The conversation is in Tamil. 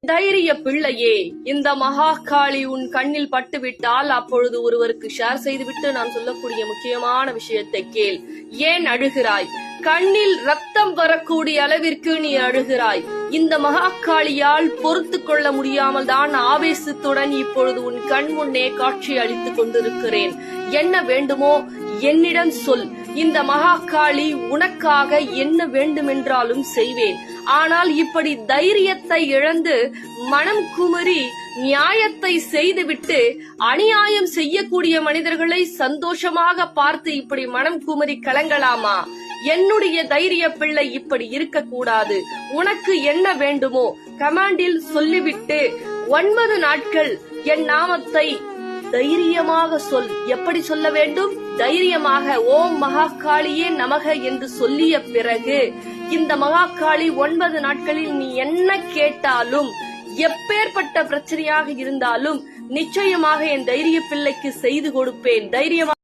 தைரிய பிள்ளையே, இந்த மகாகாளி உன் கண்ணில் பட்டுவிட்டால் அப்பொழுது ஒருவருக்கு ஷேர் செய்துவிட்டு நான் சொல்லக்கூடிய முக்கியமான விஷயத்தை கேள். ஏன் அழுகிறாய்? கண்ணில் ரத்தம் வரக்கூடிய அளவிற்கு நீ அழுகிறாய். இந்த மகாகாளியால் பொறுத்து கொள்ள முடியாமல் தான் ஆவேசத்துடன் இப்பொழுது உன் கண் முன்னே காட்சி அளித்துக் கொண்டிருக்கிறேன். என்ன வேண்டுமோ என்னிடம் சொல். இந்த மகாகாளி உனக்காக என்ன வேண்டுமென்றாலும் செய்வேன். ஆனால் இப்படி தைரியத்தை இழந்து மனம் குமரி நியாயத்தை செய்துவிட்டு அநியாயம் செய்யக்கூடிய மனிதர்களை சந்தோஷமாக பார்த்து இப்படி மனம் குமரி கலங்கலாமா? என்னுடைய தைரிய பிள்ளை இப்படி இருக்கக்கூடாது. உனக்கு என்ன வேண்டுமோ கமாண்டில் சொல்லிவிட்டு 9 நாட்கள் என் நாமத்தை தைரியமாக சொல். எப்படி சொல்ல வேண்டும்? தைரியமாக ஓம் மகாகாளியே நமக என்று சொல்லிய பிறகு இந்த மகாகாளி 9 நாட்களில் நீ என்ன கேட்டாலும், எப்பேற்பட்ட பிரச்சனையாக இருந்தாலும் நிச்சயமாக என் தைரிய பிள்ளைக்கு செய்து கொடுப்பேன். தைரியமாக